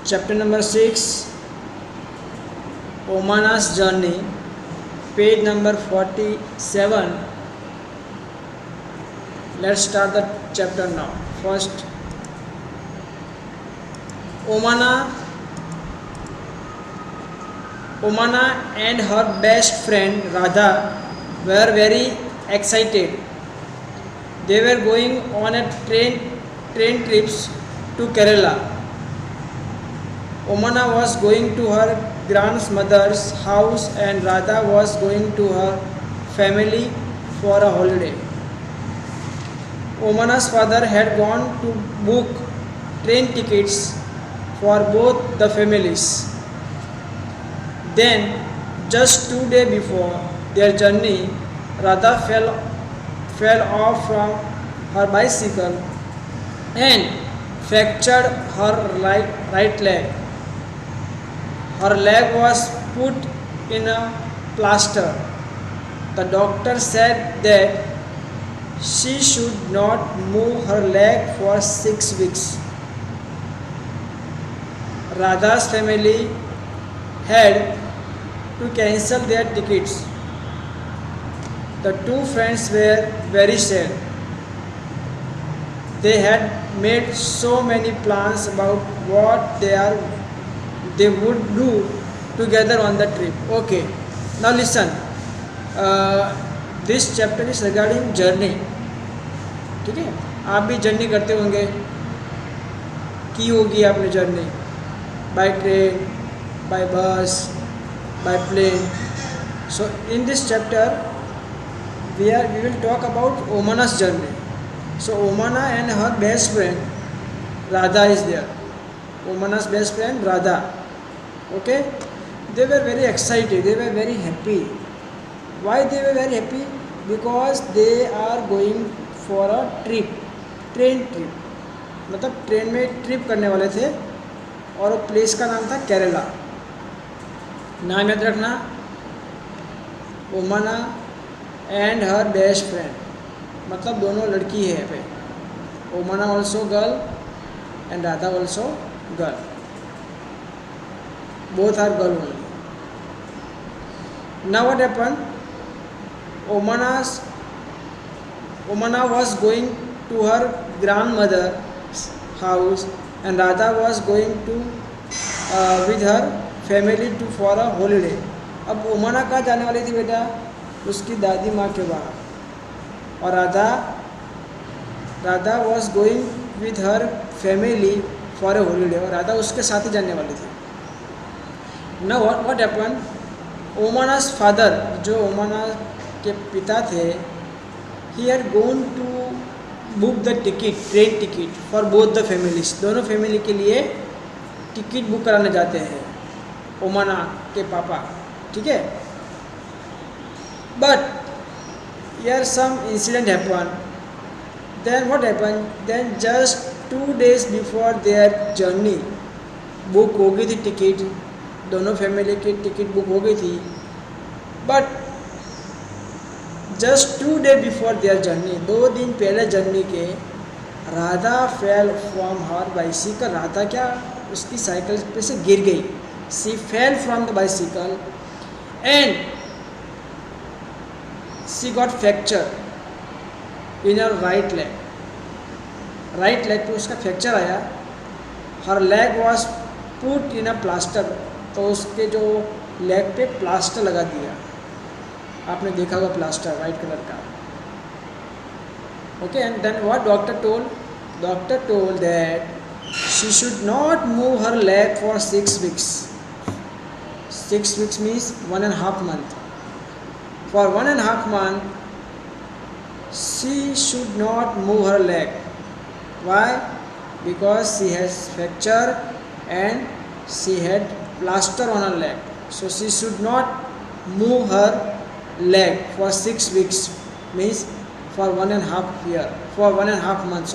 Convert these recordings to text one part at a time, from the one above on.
Chapter number 6, Omana's journey, page number 47. Let's start the chapter now. First, Omana and her best friend Radha were very excited. They were going on a train trips to Kerala. Omana was going to her grandmother's house and Radha was going to her family for a holiday. Omana's father had gone to book train tickets for both the families. Then, just 2 days before their journey, Radha fell off from her bicycle and fractured her right leg. Her leg was put in a plaster. The doctor said that she should not move her leg for 6 weeks. Radha's family had to cancel their tickets. The two friends were very sad. They had made so many plans about what they would do together on the trip. Okay, now listen. This chapter is regarding journey. ठीक है, आप भी journey करते होंगे, की होगी आपने journey by train, by bus, by plane. So in this chapter we will talk about Omana's journey. So Omana and her best friend Radha is there. Omana's best friend Radha. Okay, they were very excited. They were very happy. Why they were very happy? Because they are going for a trip, train trip. मतलब train में trip करने वाले थे और वो place का नाम था केरला. नाम याद रखना, Omana and her best friend, मतलब दोनों लड़की है पे. Omana also girl and Radha also girl. Both are girl only. Now what happened? Omana was going to her grandmother's house and Radha was going to with her family to for a holiday. अब ओमाना कहाँ जाने वाली थी बेटा? उसकी दादी माँ के वहाँ. और Radha was going with her family for a holiday. और राधा उसके साथ ही जाने वाली थी. Now what happened? Omana's father, जो ओमाना के पिता थे, he had gone to book the ticket, train ticket for both the families. दोनों फैमिली के लिए टिकट बुक कराने जाते हैं ओमाना के पापा. ठीक है. But here some incident happened. Then what happened? Then just 2 days before their journey, book हो गई थी टिकट, दोनों फैमिली की टिकट बुक हो गई थी. But just 2 days before their journey, 2 दिन पहले जर्नी के, Radha fell from her bicycle. Radha क्या उसकी साइकिल पे से गिर गई. She fell from the bicycle and she got fracture in her right leg. Right leg पे उसका फ्रैक्चर आया. Her leg was put in a plaster. तो उसके जो लेग पे प्लास्टर लगा दिया. आपने देखा होगा प्लास्टर वाइट कलर का. Okay, and then what doctor told? Doctor told that she should not move her leg for 6 weeks. 6 weeks means 1.5 months. For 1.5 months she should not move her leg. Why? Because she has fracture and she had plaster on her leg. So she should not move her leg for 6 weeks, means for 1.5 months.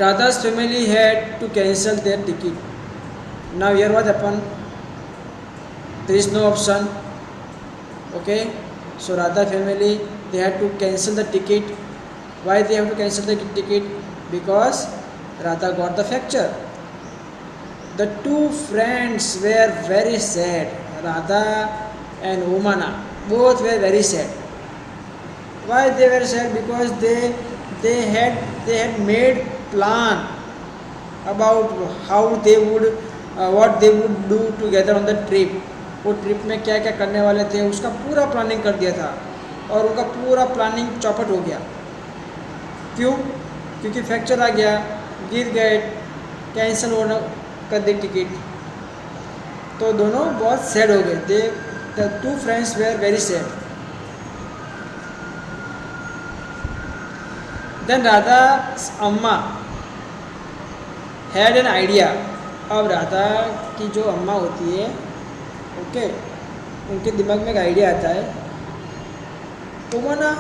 Radha's family had to cancel their ticket. Now here what happened? There is no option. Okay, so Radha family, they had to cancel the ticket. Why they have to cancel the ticket? Because Radha got the fracture. The two friends were very sad. Radha and Omana both were very sad. Why they were sad? Because they had made plan about how they would what they would do together on the trip. वो trip में क्या क्या करने वाले थे उसका पूरा planning कर दिया था और उनका पूरा प्लानिंग चौपट हो गया. क्यों? क्योंकि फ्रैक्चर आ गया, गिर गए, कैंसिल होना कर दी टिकट. तो दोनों बहुत सैड हो गए. The two friends were very sad. Then Radha Amma had an idea. अब राधा की जो अम्मा होती है, ओके, उनके दिमाग में एक आइडिया आता है. Omana,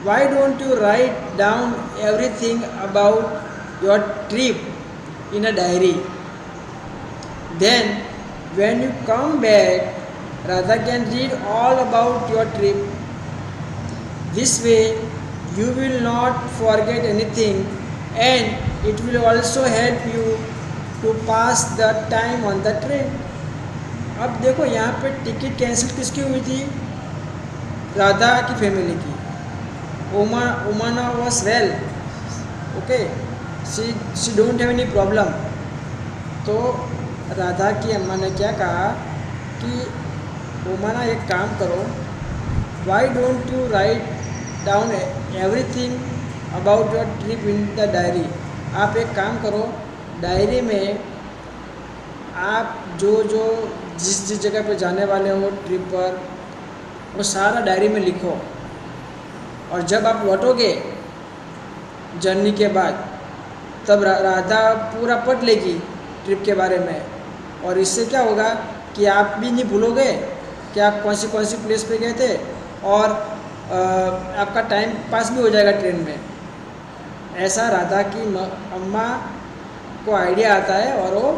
why don't you write down everything about your trip in a diary. Then when you come back Radha can read all about your trip. This way you will not forget anything and it will also help you to pass the time on the train. अब देखो यहाँ पे ticket cancel किसकी हुई थी? राधा की family की. ओमाना was well, okay, she don't have any problem. तो राधा की अम्मा ने क्या कहा कि ओमाना एक काम करो, why don't you write down everything about your trip in the diary. आप एक काम करो, डायरी में आप जो जिस जगह पे जाने वाले हो ट्रिप पर वो सारा डायरी में लिखो. और जब आप लौटोगे जर्नी के बाद तब राधा पूरा पढ़ लेगी ट्रिप के बारे में. और इससे क्या होगा कि आप भी नहीं भूलोगे कि आप कौन सी प्लेस पे गए थे और आपका टाइम पास भी हो जाएगा ट्रेन में. ऐसा राधा की अम्मा को आइडिया आता है और वो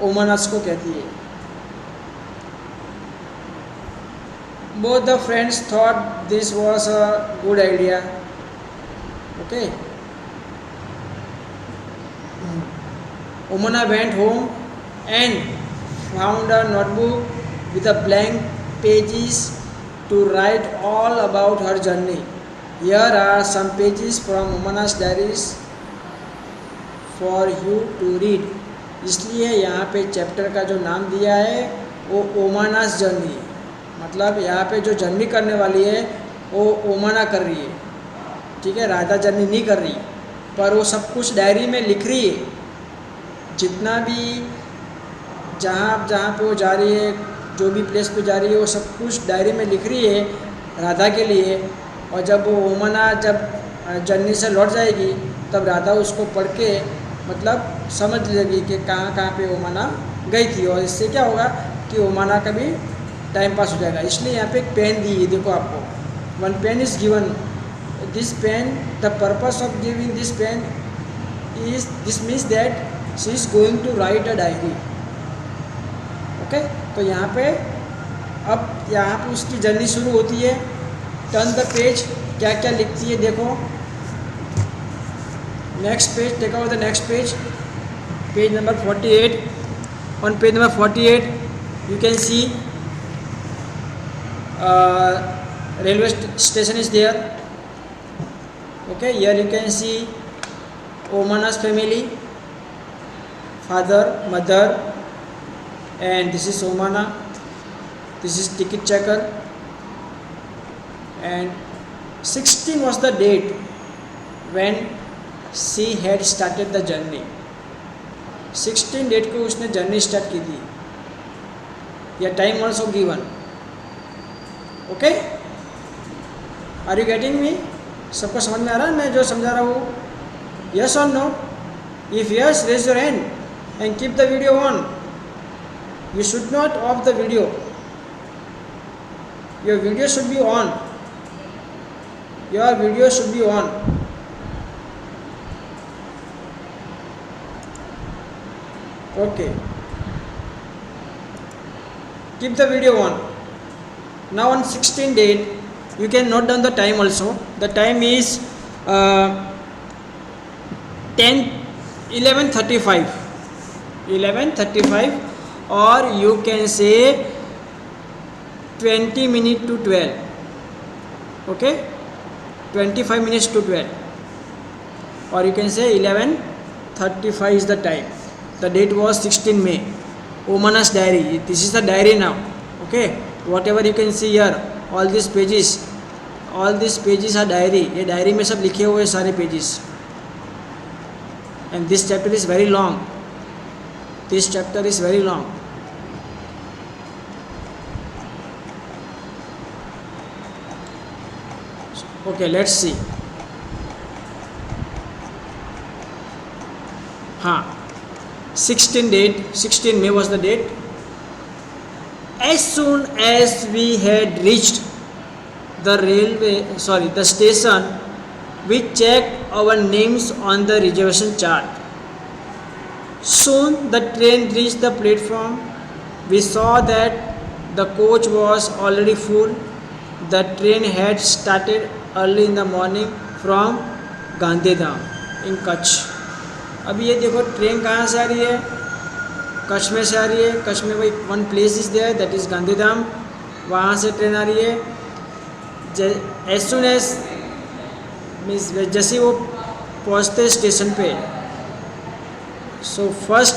ओमानस को कहती है. Both the friends thought this was a good idea. Okay. Omana went home and found a notebook with a blank pages to write all about her journey. Here are some pages from Omana's diaries for you to read. इसलिए यहाँ पे chapter का जो नाम दिया है वो ओमानास journey, मतलब यहाँ पे जो जर्नी करने वाली है वो ओमाना कर रही है. ठीक है, राधा जर्नी नहीं कर रही, पर वो सब कुछ डायरी में लिख रही है. जितना भी जहाँ पे वो जा रही है, जो भी प्लेस पे जा रही है, वो सब कुछ डायरी में लिख रही है राधा के लिए. और जब वो ओमाना जब जर्नी से लौट जाएगी तब राधा उसको पढ़ के मतलब समझ लेगी कि कहाँ पे ओमाना गई थी. और इससे क्या होगा कि ओमाना का भी टाइम पास हो जाएगा. इसलिए यहाँ पे एक पेन दी है, देखो आपको, one pen is given. This pen, the purpose of giving this pen is this means that she is going to write a diary. Okay. तो यहाँ पे अब यहाँ पे उसकी जर्नी शुरू होती है. टर्न द पेज, क्या क्या लिखती है देखो. Next page, take out the next page, page number 48. On page number 48 you can see railway station is there. Okay, here you can see Omana's family, father, mother, and this is Omana, this is ticket checker, and 16 was the date when she had started the journey. 16 date को उसने journey start की थी. यह time also given. Okay, are you getting me? सबको समझ में आ रहा है मैं जो समझा रहा हूँ? यस और no? If yes, raise your hand and keep the video on. You should not off the video. Your video should be on. Your video should be on. Okay. Keep the video on. Now on 16 date, you can note down the time also. The time is 10 11:35 और you can say 20 minutes to 12. Okay, 25 minutes to 12, or you can say 11:35 is the time. The date was 16 May. Omana's diary. This is the diary now. Okay, whatever you can see here, all these pages are diary. ये diary में सब लिखे हुए सारे pages. And this chapter is very long. Okay, let's see. हाँ, 16 May was the date. As soon as we had reached the station, we checked our names on the reservation chart. Soon the train reached the platform. We saw that the coach was already full. The train had started early in the morning from Gandhidham in Kutch. अभी ये देखो train कहाँ से आ रही है, कच्छ में से आ रही है. कच्छ में वही one place is there, that is Gandhidham. वहाँ से ट्रेन आ रही है. एज सुन एज मीन्स जैसे वो पहुँचते स्टेशन पे, so first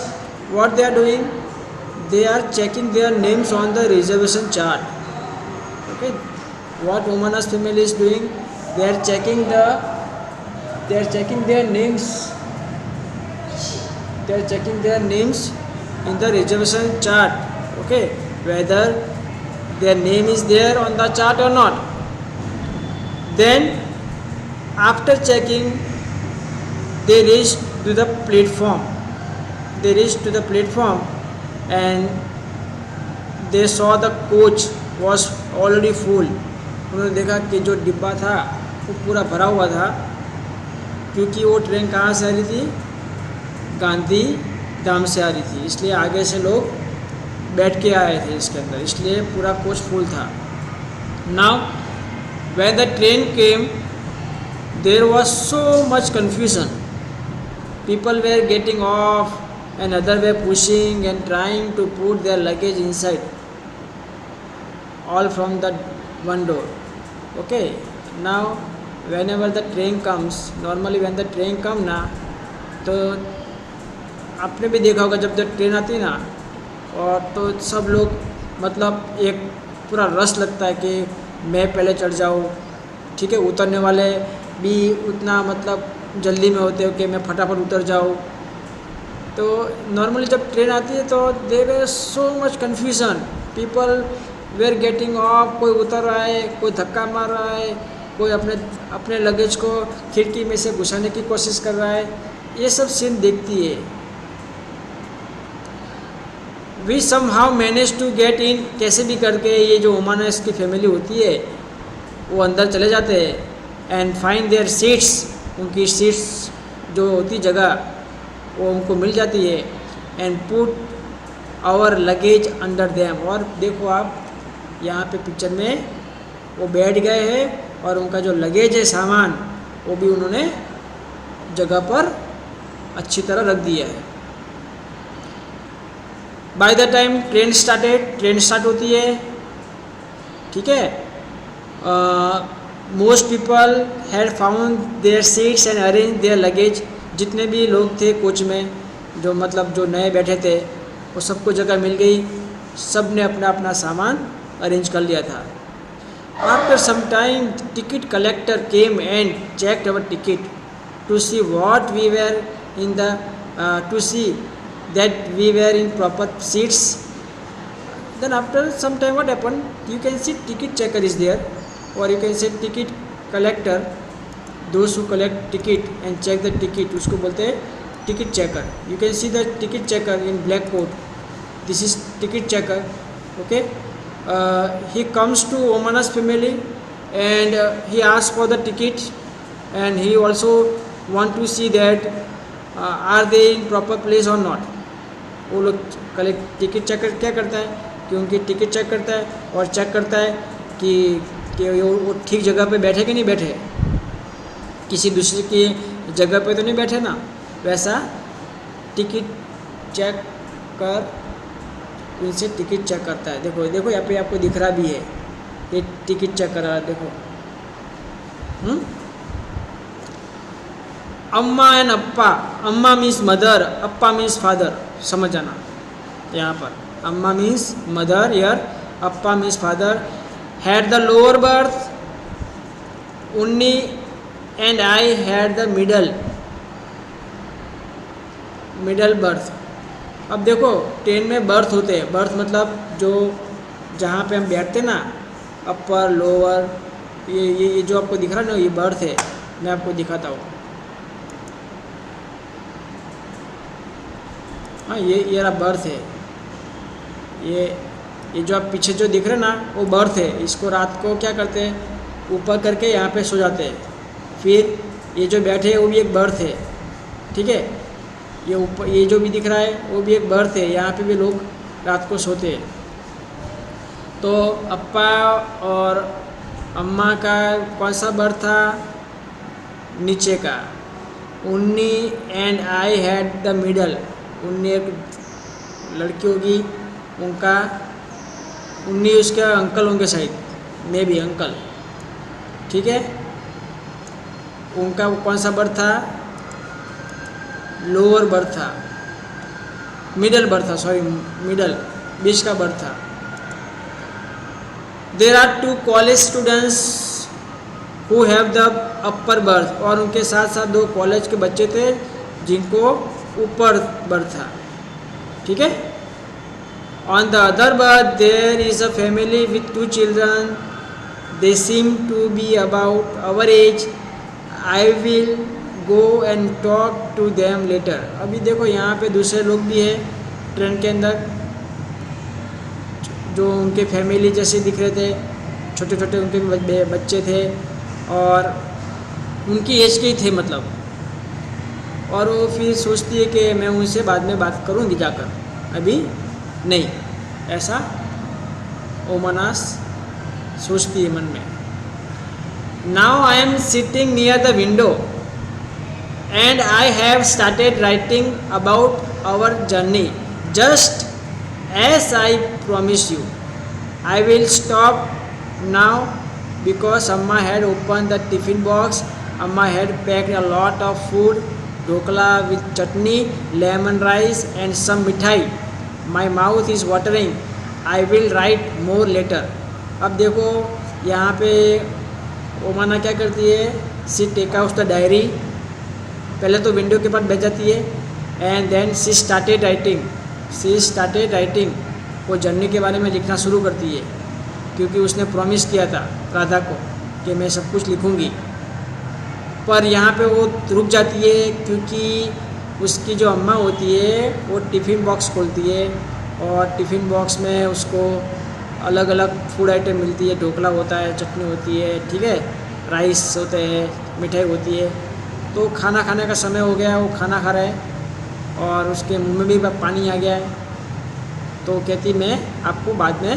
what they are doing, they are checking their names on the reservation chart. Okay, what Omana's family is doing, they are checking their names in the reservation chart. Okay, whether their name is there on the chart or not. Then after checking, they reached to the platform and they saw the coach was already full. उन्होंने देखा कि जो डिब्बा था वो पूरा भरा हुआ था, क्योंकि वो ट्रेन कहाँ से आ रही थी, गांधीधाम से आ रही थी. इसलिए आगे से लोग बैठ के आए थे इसके अंदर, इसलिए पूरा कोच फुल था. Now when the train came, there was so much confusion. People were getting off and other were pushing and trying to put their luggage inside, all from the one door. Okay, now whenever the train comes, normally when the train come ना, तो आपने भी देखा होगा जब train आती है ना, और तो सब लोग मतलब एक पूरा रश लगता है कि मैं पहले चढ़ जाऊँ. ठीक है, उतरने वाले भी उतना मतलब जल्दी में होते हो कि मैं फटाफट उतर जाऊँ. तो नॉर्मली जब ट्रेन आती है तो there is so much confusion. People were getting off, कोई उतर रहा है, कोई धक्का मार रहा है, कोई अपने लगेज को खिड़की में से घुसाने की कोशिश कर रहा है. ये सब सीन देखती है. We somehow manage to get in, कैसे भी करके ये जो ओमानस की फैमिली होती है वो अंदर चले जाते हैं. एंड फाइंड देयर सीट्स, उनकी सीट्स जो होती जगह वो उनको मिल जाती है. And put our luggage under them. और देखो आप यहाँ पे पिक्चर में वो बैठ गए हैं और उनका जो लगेज है, सामान, वो भी उन्होंने जगह पर अच्छी तरह रख दिया है. By the time train start होती है. ठीक है, most people had found their seats and arrange their luggage. जितने भी लोग थे कोच में, जो मतलब जो नए बैठे थे, वो सबको जगह मिल गई. सब ने अपना अपना सामान अरेंज कर लिया था. After some time ticket collector came and checked our ticket to see what we were in the to see that we were in proper seats. Then after some time what happen, you can see ticket checker is there, और you can see ticket collector, those who collect ticket and check the ticket, उसको बोलते हैं ticket checker. You can see the ticket checker in black coat. This is ticket checker. Okay, he comes to Omanas family and he asks for the ticket, and he also want to see that are they in proper place or not. वो लोग collect ticket checker क्या करता है कि उनकी ticket check करता है और चेक करता है कि वो ठीक जगह पे बैठे कि नहीं बैठे, किसी दूसरे की जगह पे तो नहीं बैठे ना. वैसा टिकट चेक कर, इनसे टिकट चेक करता है। देखो देखो यहाँ पे आपको दिख रहा भी है, ये टिकट चेक कर रहा है, देखो। अम्मा and appa, amma means mother, appa means father, समझ जाना यहाँ पर। अम्मा मीन्स मदर यार, appa means father. Had the lower berth, Unni and I had the middle berth. अब देखो ट्रेन में बर्थ होते हैं, बर्थ मतलब जो जहाँ पे हम बैठते ना, अपर लोअर, ये जो आपको दिख रहा है ना, ये बर्थ है। मैं आपको दिखाता हूँ। हाँ, ये रहा बर्थ है। ये जो आप पीछे जो दिख रहे हैं ना, वो बर्थ है। इसको रात को क्या करते हैं, ऊपर करके यहाँ पे सो जाते हैं। फिर ये जो बैठे हैं वो भी एक बर्थ है, ठीक है। ये ऊपर ये जो भी दिख रहा है वो भी एक बर्थ है, यहाँ पे भी लोग रात को सोते हैं। तो अप्पा और अम्मा का कौन सा बर्थ था, नीचे का। उन्नी and I had the middle, उन्नी एक लड़की होगी, उनका उन्नी उसके अंकल होंगे शायद, मे भी अंकल, ठीक है। उनका कौन सा बर्थ था, लोअर बर्थ था, मिडल बर्थ था, सॉरी मिडल, बीच का बर्थ था। There are 2 college students who have the upper berth, और उनके साथ साथ 2 कॉलेज के बच्चे थे जिनको ऊपर बर्थ था, ठीक है। On the other berth there is a family with 2 children, they seem to be about our age, I will go and talk to them later. अभी देखो यहाँ पे दूसरे लोग भी हैं ट्रेन के अंदर, जो उनके फैमिली जैसे दिख रहे थे, छोटे छोटे उनके भी बच्चे थे और उनकी एज के ही थे मतलब। और वो फिर सोचती है कि मैं उनसे बाद में बात करूँगी जाकर, अभी नहीं, ऐसा ओमनास सोचती है मन में। Now I am sitting near the window and I have started writing about our journey just as I promise you. I will stop now because Amma had opened the tiffin box. Amma had packed a lot of food, dhokla with chutney, lemon rice and some mithai. My mouth is watering. I will write more later. अब देखो यहाँ पे ओमाना क्या करती है, she take out the diary, पहले तो window के पास बैठ जाती है, and then she started writing, वो जर्नी के बारे में लिखना शुरू करती है, क्योंकि उसने प्रॉमिस किया था राधा को कि मैं सब कुछ लिखूंगी। पर यहाँ पे वो रुक जाती है क्योंकि उसकी जो अम्मा होती है वो टिफ़िन बॉक्स खोलती है और टिफ़िन बॉक्स में उसको अलग अलग फूड आइटम मिलती है, ढोकला होता है, चटनी होती है, ठीक है, राइस होते हैं, मिठाई होती है। तो खाना खाने का समय हो गया, वो खाना खा रहा है और उसके मुंह में भी पानी आ गया है। तो कहती मैं आपको बाद में,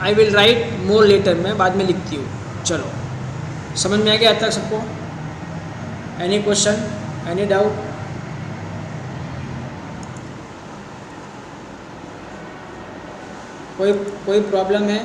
I will write more later, मैं बाद में लिखती हूँ। चलो, समझ में आ गया अब तक सबको? Any question, any doubt? कोई प्रॉब्लम है?